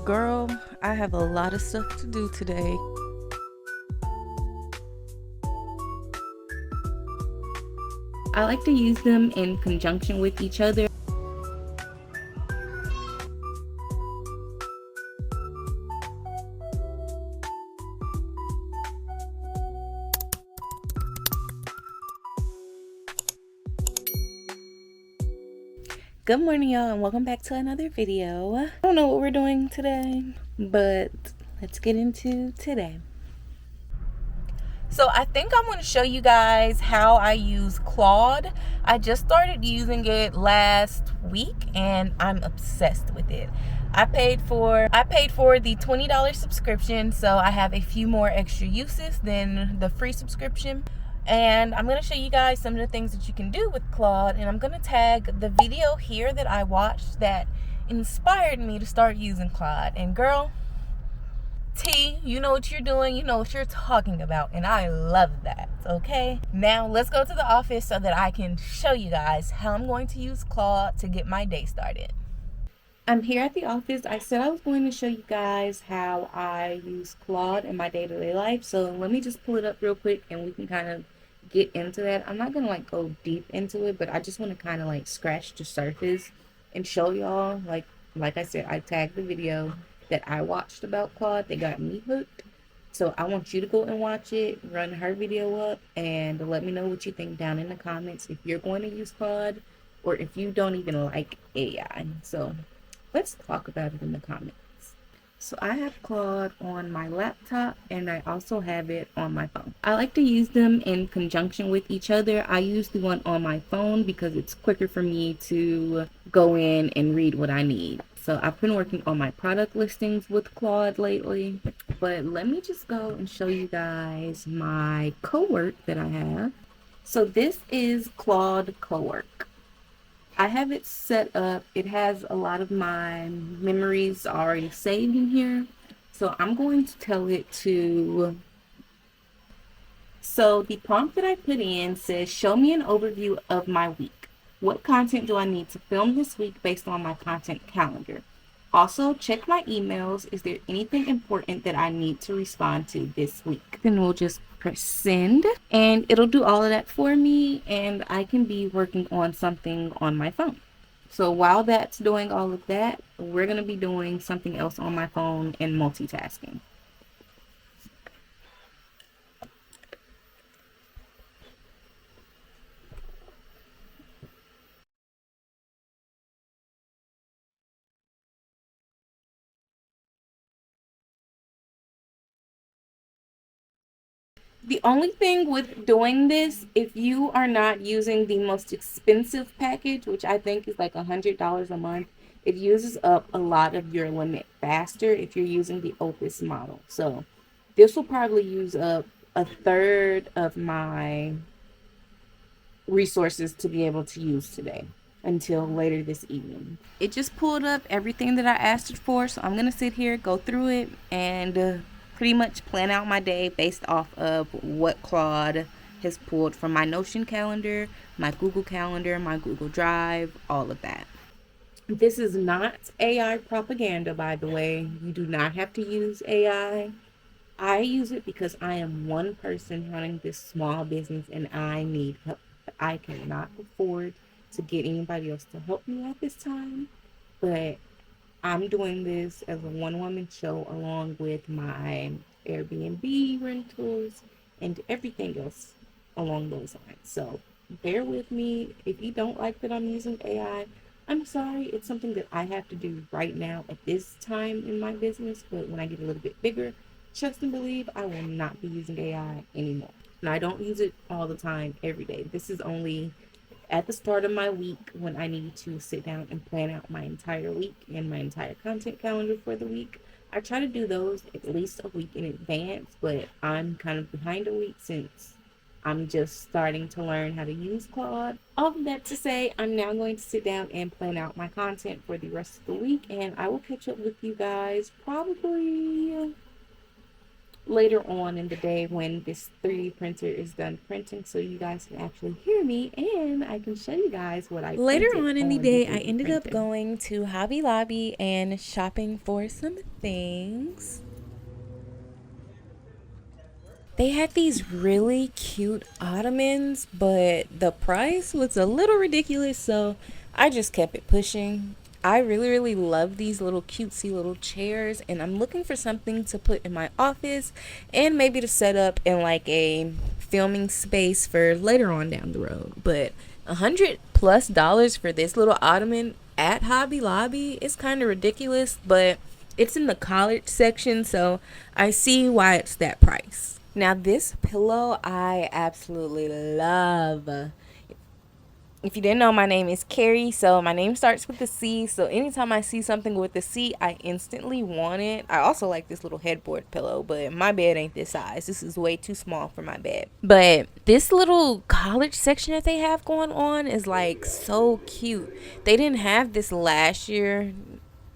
Girl, I have a lot of stuff to do today. I like to use them in conjunction with each other. Good morning, y'all, and welcome back to another video. I don't know what we're doing today, but let's get into today. So I think I'm going to show you guys how I use Claude. I just started using it last week and I'm obsessed with it. I paid for the $20 subscription, so I have a few more extra uses than the free subscription. And I'm going to show you guys some of the things that you can do with Claude, and I'm going to tag the video here that I watched that inspired me to start using Claude. And girl, T, you know what you're doing, you know what you're talking about, and I love that. Okay, now let's go to the office so that I can show you guys how I'm going to use Claude to get my day started. I'm here at the office. I said I was going to show you guys how I use Claude in my day-to-day life, so let me just pull it up real quick and we can kind of get into that. I'm not gonna like go deep into it, but I just want to kind of like scratch the surface and show y'all, like I said, I tagged the video that I watched about Claude. They got me hooked, so I want you to go and watch it, run her video up, and let me know what you think down in the comments if you're going to use Claude or if you don't even like AI. So let's talk about it in the comments. So I have Claude on my laptop and I also have it on my phone. I like to use them in conjunction with each other. I use the one on my phone because it's quicker for me to go in and read what I need. So I've been working on my product listings with Claude lately, but let me just go and show you guys my cowork that I have. So this is Claude Cowork. I have it set up. It has a lot of my memories already saved in here. So I'm going to tell it to... So the prompt that I put in says, show me an overview of my week. What content do I need to film this week based on my content calendar? Also, check my emails. Is there anything important that I need to respond to this week? Then we'll just press send and it'll do all of that for me, and I can be working on something on my phone. So while that's doing all of that, we're going to be doing something else on my phone and multitasking. The only thing with doing this, if you are not using the most expensive package, which I think is like $100 a month, it uses up a lot of your limit faster if you're using the Opus model. So this will probably use up a third of my resources to be able to use today until later this evening. It just pulled up everything that I asked it for, so I'm going to sit here, go through it, and pretty much plan out my day based off of what Claude has pulled from my Notion calendar, my Google Calendar, my Google Drive, all of that. This is not AI propaganda, by the way. You do not have to use AI. I use it because I am one person running this small business and I need help. I cannot afford to get anybody else to help me at this time, but I'm doing this as a one-woman show along with my Airbnb rentals and everything else along those lines. So bear with me. If you don't like that I'm using AI, I'm sorry. It's something that I have to do right now at this time in my business, but when I get a little bit bigger, trust and believe, I will not be using AI anymore. And I don't use it all the time, every day. This is only at the start of my week when I need to sit down and plan out my entire week and my entire content calendar for the week. I try to do those at least a week in advance, but I'm kind of behind a week since I'm just starting to learn how to use Claude. All of that to say, I'm now going to sit down and plan out my content for the rest of the week, and I will catch up with you guys probably later on in the day when this 3D printer is done printing, so you guys can actually hear me and I can show you guys what I Later printed on in the day, I 3D ended up printer. going to Hobby Lobby and shopping for some things. They had these really cute ottomans, but the price was a little ridiculous, so I just kept it pushing. I really, really love these little cutesy little chairs, and I'm looking for something to put in my office and maybe to set up in like a filming space for later on down the road. But $100+ for this little ottoman at Hobby Lobby is kind of ridiculous, but it's in the college section, so I see why it's that price. Now, this pillow I absolutely love. If you didn't know, my name is Carrie, so my name starts with a C. So anytime I see something with a C, I instantly want it. I also like this little headboard pillow, but my bed ain't this size. This is way too small for my bed. But this little college section that they have going on is like so cute. They didn't have this last year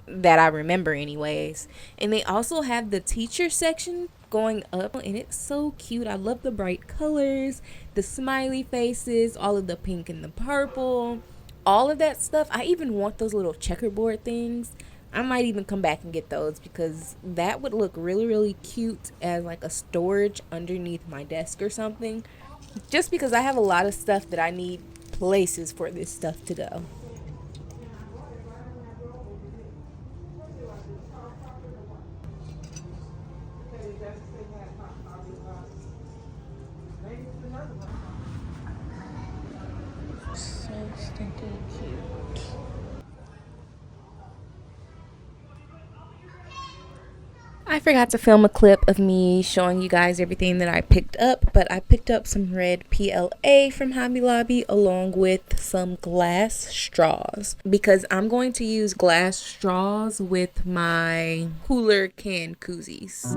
that I remember anyways. And they also have the teacher section going up, and it's so cute. I love the bright colors, the smiley faces, all of the pink and the purple, all of that stuff. I even want those little checkerboard things. I might even come back and get those because that would look really, really cute as like a storage underneath my desk or something. Just because I have a lot of stuff that I need places for this stuff to go. So stinking cute. I forgot to film a clip of me showing you guys everything that I picked up, but I picked up some red PLA from Hobby Lobby along with some glass straws because I'm going to use glass straws with my cooler can koozies.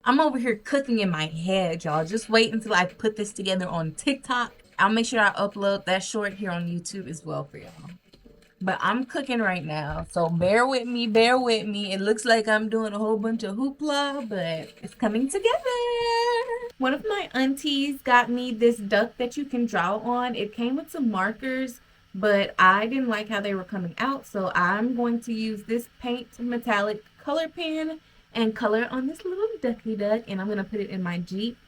I'm over here cooking in my head, y'all. Just wait until I put this together on TikTok. I'll make sure I upload that short here on YouTube as well for y'all. But I'm cooking right now, so bear with me, bear with me. It looks like I'm doing a whole bunch of hoopla, but it's coming together. One of my aunties got me this duck that you can draw on. It came with some markers, but I didn't like how they were coming out, so I'm going to use this paint metallic color pen and color on this little ducky duck, and I'm going to put it in my Jeep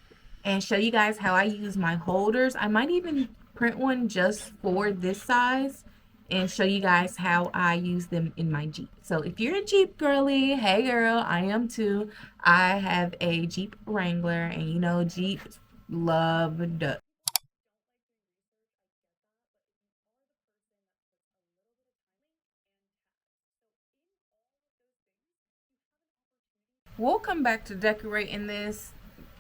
and show you guys how I use my holders. I might even print one just for this size and show you guys how I use them in my Jeep. So if you're a Jeep girly, hey girl, I am too. I have a Jeep Wrangler, and you know Jeeps love ducks. We'll come back to decorating this.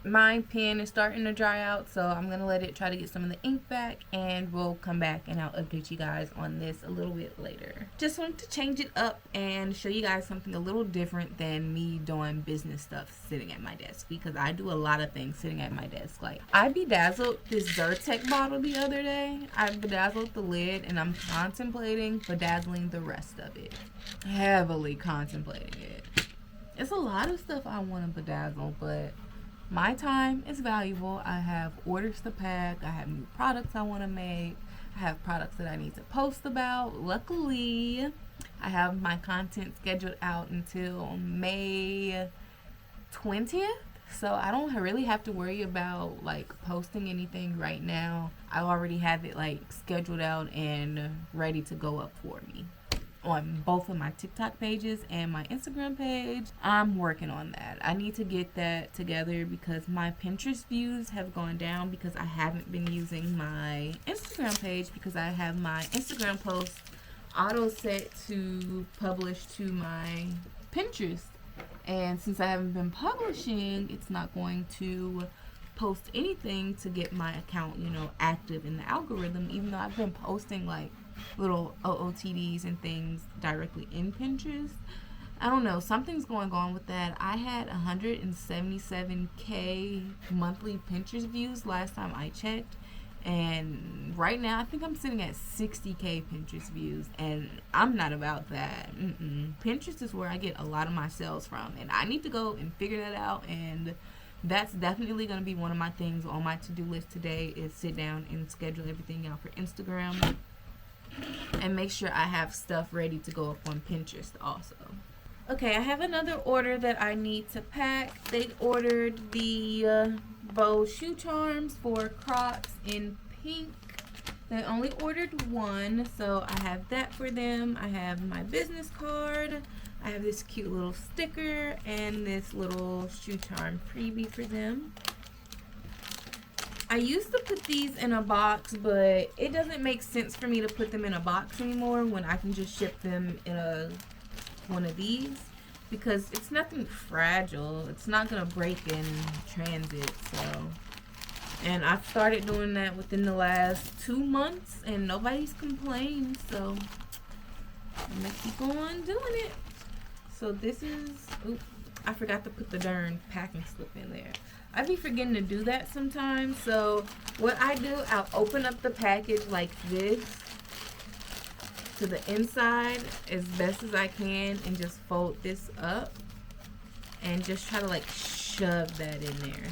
My pen is starting to dry out, so I'm gonna let it try to get some of the ink back, and we'll come back and I'll update you guys on this a little bit later. Just wanted to change it up and show you guys something a little different than me doing business stuff sitting at my desk, because I do a lot of things sitting at my desk. Like, I bedazzled this Zyrtec bottle the other day. I bedazzled the lid, and I'm contemplating bedazzling the rest of it. Heavily contemplating it. It's a lot of stuff I want to bedazzle, but my time is valuable. I have orders to pack. I have new products I want to make. I have products that I need to post about. Luckily, I have my content scheduled out until May 20th. So I don't really have to worry about like posting anything right now. I already have it like scheduled out and ready to go up for me on both of my TikTok pages and my Instagram page. I'm working on that. I need to get that together because my Pinterest views have gone down because I haven't been using my Instagram page because I have my Instagram posts auto set to publish to my Pinterest. And since I haven't been publishing, it's not going to post anything to get my account, active in the algorithm, even though I've been posting like little OOTDs and things directly in Pinterest. I don't know, something's going on with that. I had 177K monthly Pinterest views last time I checked. And right now, I think I'm sitting at 60K Pinterest views, and I'm not about that. Pinterest is where I get a lot of my sales from, and I need to go and figure that out. And that's definitely going to be one of my things on my to-do list today is sit down and schedule everything out for Instagram and make sure I have stuff ready to go up on Pinterest also. Okay, I have another order that I need to pack. They ordered the bow shoe charms for Crocs in pink. They only ordered one, so I have that for them. I have my business card. I have this cute little sticker and this little shoe charm freebie for them. I used to put these in a box, but it doesn't make sense for me to put them in a box anymore when I can just ship them in one of these, because it's nothing fragile. It's not gonna break in transit. So, and I've started doing that within the last 2 months and nobody's complained, so I'm gonna keep on doing it. So this is, oops, I forgot to put the darn packing slip in there. I be forgetting to do that sometimes. So what I do, I'll open up the package like this to the inside as best as I can and just fold this up and just try to like shove that in there.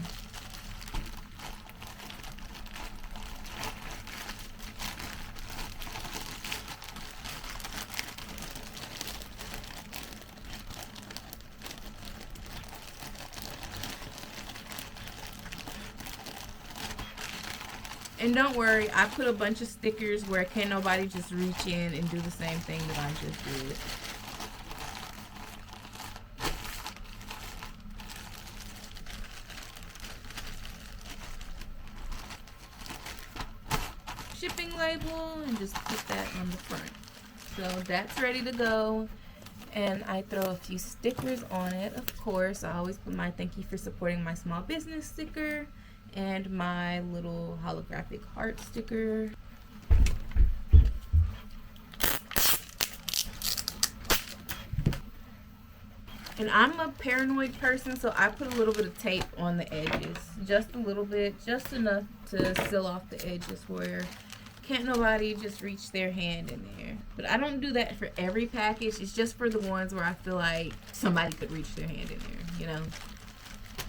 And don't worry, I put a bunch of stickers where can't nobody just reach in and do the same thing that I just did. Shipping label and just put that on the front. So that's ready to go. And I throw a few stickers on it. Of course, I always put my thank you for supporting my small business sticker and my little holographic heart sticker. And I'm a paranoid person, so I put a little bit of tape on the edges. Just a little bit, just enough to seal off the edges where can't nobody just reach their hand in there. But I don't do that for every package. It's just for the ones where I feel like somebody could reach their hand in there,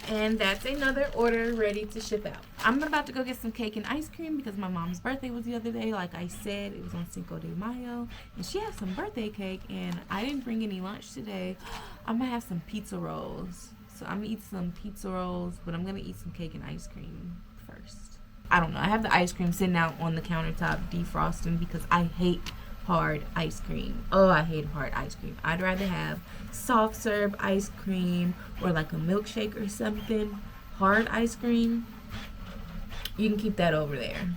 And that's another order ready to ship out. I'm about to go get some cake and ice cream because my mom's birthday was the other day. Like I said, it was on Cinco de Mayo. And she had some birthday cake, and I didn't bring any lunch today. I'm going to have some pizza rolls. So I'm going to eat some pizza rolls, but I'm going to eat some cake and ice cream first. I don't know. I have the ice cream sitting out on the countertop defrosting because I hate hard ice cream. Oh, I hate hard ice cream. I'd rather have soft serve ice cream or like a milkshake or something. Hard ice cream, you can keep that over there.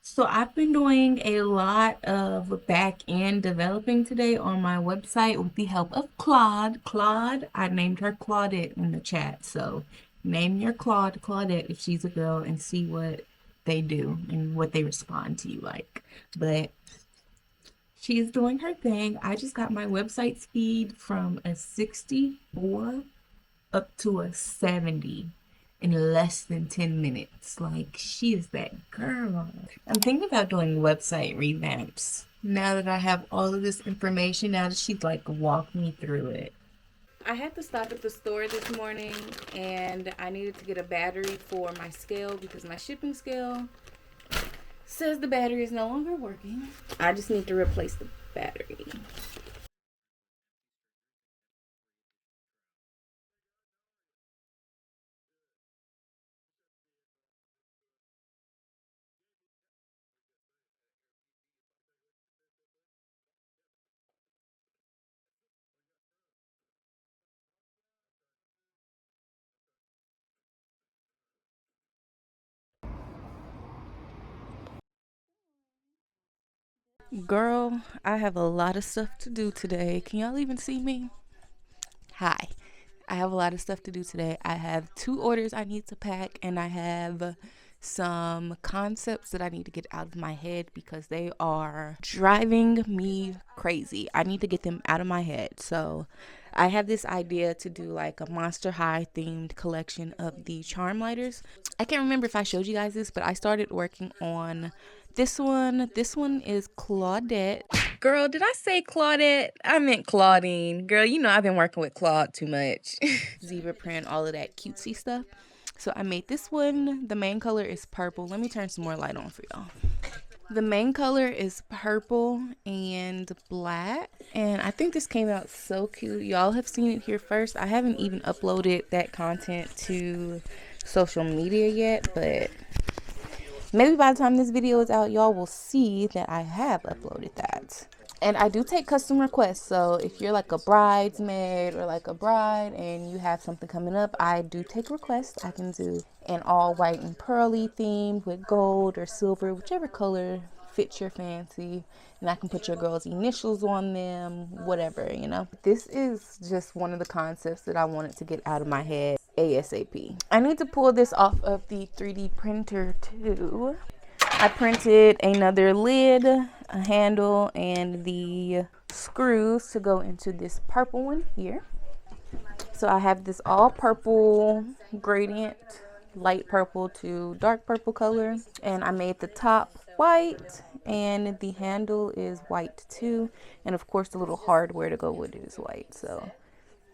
So I've been doing a lot of back end developing today on my website with the help of Claude. Claude, I named her Claudette in the chat. So name your Claudette if she's a girl and see what they do and what they respond to you like. But she's doing her thing. I just got my website speed from a 64 up to a 70 in less than 10 minutes. Like, she is that girl. I'm thinking about doing website revamps now that I have all of this information, now that she's like walked me through it. I had to stop at the store this morning and I needed to get a battery for my scale because my shipping scale says the battery is no longer working. I just need to replace the battery. Girl, I have a lot of stuff to do today. Can y'all even see me? Hi. I have a lot of stuff to do today. I have 2 orders I need to pack, and I have some concepts that I need to get out of my head because they are driving me crazy. I need to get them out of my head. So I have this idea to do like a Monster High themed collection of the charm lighters. I can't remember if I showed you guys this, but I started working on this one. This one is Claudette. Girl, did I say Claudette? I meant Claudine. Girl, you know I've been working with Claude too much. Zebra print, all of that cutesy stuff. So I made this one. The main color is purple. Let me turn some more light on for y'all. The main color is purple and black. And I think this came out so cute. Y'all have seen it here first. I haven't even uploaded that content to social media yet, but maybe by the time this video is out, y'all will see that I have uploaded that. And I do take custom requests. So if you're like a bridesmaid or like a bride and you have something coming up, I do take requests. I can do an all white and pearly theme with gold or silver, whichever color fits your fancy. And I can put your girl's initials on them, whatever, you know. This is just one of the concepts that I wanted to get out of my head ASAP. I need to pull this off of the 3D printer too. I printed another lid, a handle, and the screws to go into this purple one here. So I have this all purple gradient, light purple to dark purple color. And I made the top white, and the handle is white too. And of course the little hardware to go with it is white. So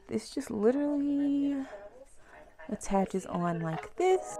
this just literally attaches on like this.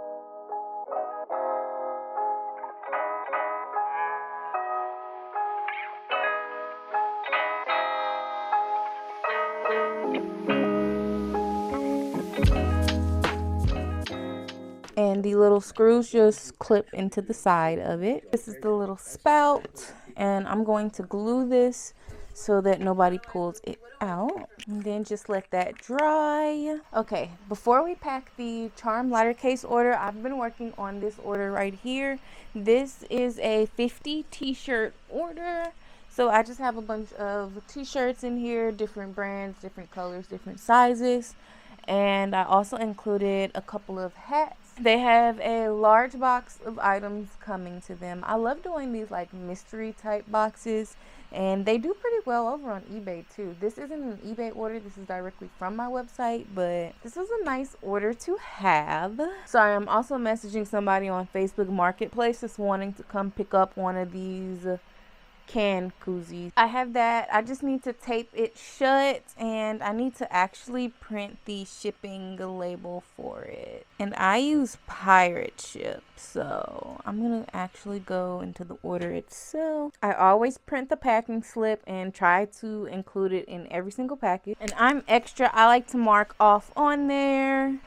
And the little screws just clip into the side of it. This is the little spout, and I'm going to glue this so that nobody pulls it out. And then just let that dry. Okay, before we pack the charm lighter case order, I've been working on this order right here. This is a 50 t-shirt order. So I just have a bunch of t-shirts in here, different brands, different colors, different sizes. And I also included a couple of hats. They have a large box of items coming to them. I love doing these like mystery type boxes, and they do pretty well over on eBay too. This isn't an eBay order, this is directly from my website, but this was a nice order to have. Sorry, I'm also messaging somebody on Facebook Marketplace that's wanting to come pick up one of these can koozies. I have that. I just need to tape it shut, and I need to actually print the shipping label for it. And I use pirate ship, so I'm gonna actually go into the order itself. I always print the packing slip and try to include it in every single package. And I'm extra. I like to mark off on there.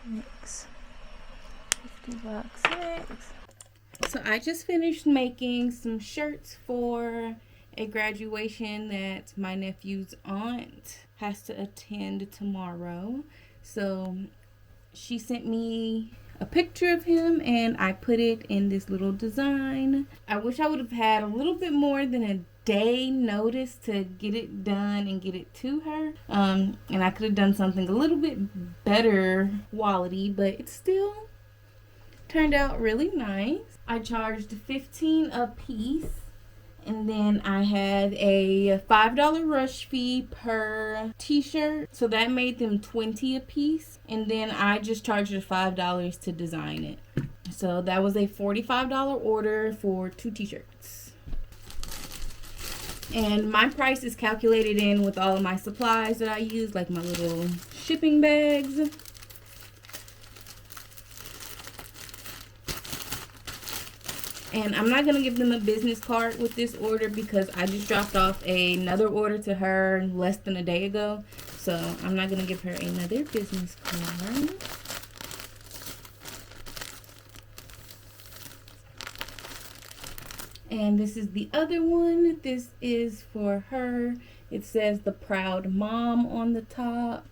Mix 50 bucks next. So I just finished making some shirts for a graduation that my nephew's aunt has to attend tomorrow. So she sent me a picture of him, and I put it in this little design. I wish I would have had a little bit more than a day notice to get it done and get it to her, and I could have done something a little bit better quality, but it still turned out really nice. I charged $15 a piece, and then I had a $5 rush fee per t-shirt, so that made them $20 a piece, and then I just charged her $5 to design it. So that was a $45 order for 2 t-shirts. And my price is calculated in with all of my supplies that I use, like my little shipping bags. And I'm not going to give them a business card with this order because I just dropped off another order to her less than a day ago. So I'm not going to give her another business card. And this is the other one. This is for her. It says the proud mom on the top.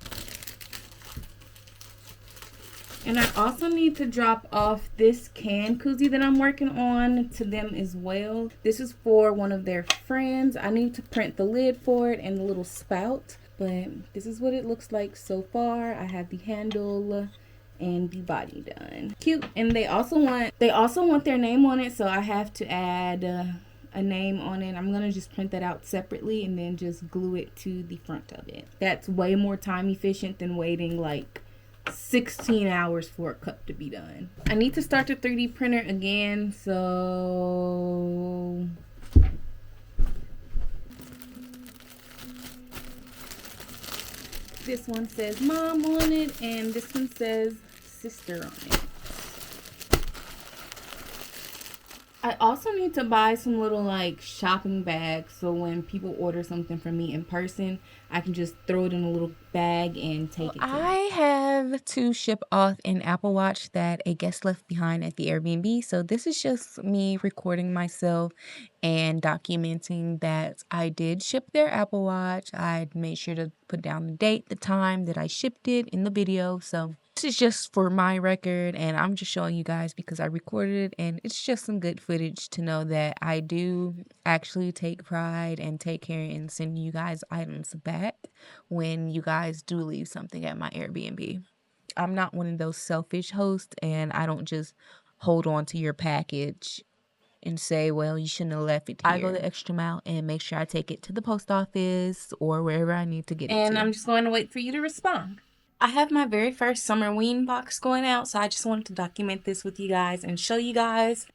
And I also need to drop off this can koozie that I'm working on to them as well. This is for one of their friends. I need to print the lid for it and the little spout. But this is what it looks like so far. I have the handle and the body done. Cute. And they also want their name on it, so I have to add a name on it. I'm gonna just print that out separately and then just glue it to the front of it. That's way more time efficient than waiting like 16 hours for a cup to be done. I need to start the 3D printer again, so this one says mom on it and this one says sister on it. I also need to buy some little like shopping bags so when people order something from me in person, I can just throw it in a little bag and take it to them. I have to ship off an Apple Watch that a guest left behind at the Airbnb. So this is just me recording myself and documenting that I did ship their Apple Watch. I made sure to put down the date, the time that I shipped it in the video. So this is just for my record, and I'm just showing you guys because I recorded it, and it's just some good footage to know that I do actually take pride and take care in sending you guys items back when you guys do leave something at my Airbnb. I'm not one of those selfish hosts, and I don't just hold on to your package and say, well, you shouldn't have left it here. I go the extra mile and make sure I take it to the post office or wherever I need to get it to. And I'm just going to wait for you to respond. I have my very first summer ween box going out, so I just wanted to document this with you guys and show you guys.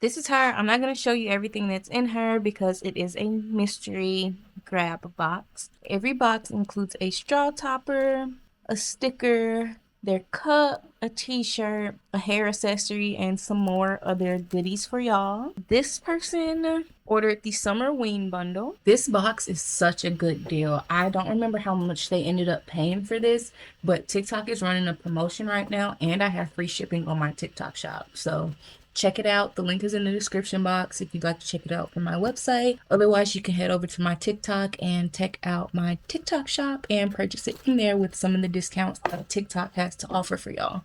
This is her. I'm not going to show you everything that's in her because it is a mystery grab box. Every box includes a straw topper, a sticker, their cup, a t-shirt, a hair accessory, and some more other goodies for y'all. This person ordered the summer ween bundle. This box is such a good deal. I don't remember how much they ended up paying for this, but TikTok is running a promotion right now and I have free shipping on my TikTok shop. So check it out. The link is in the description box if you'd like to check it out from my website. Otherwise, you can head over to my TikTok and check out my TikTok shop and purchase it from there with some of the discounts that TikTok has to offer for y'all.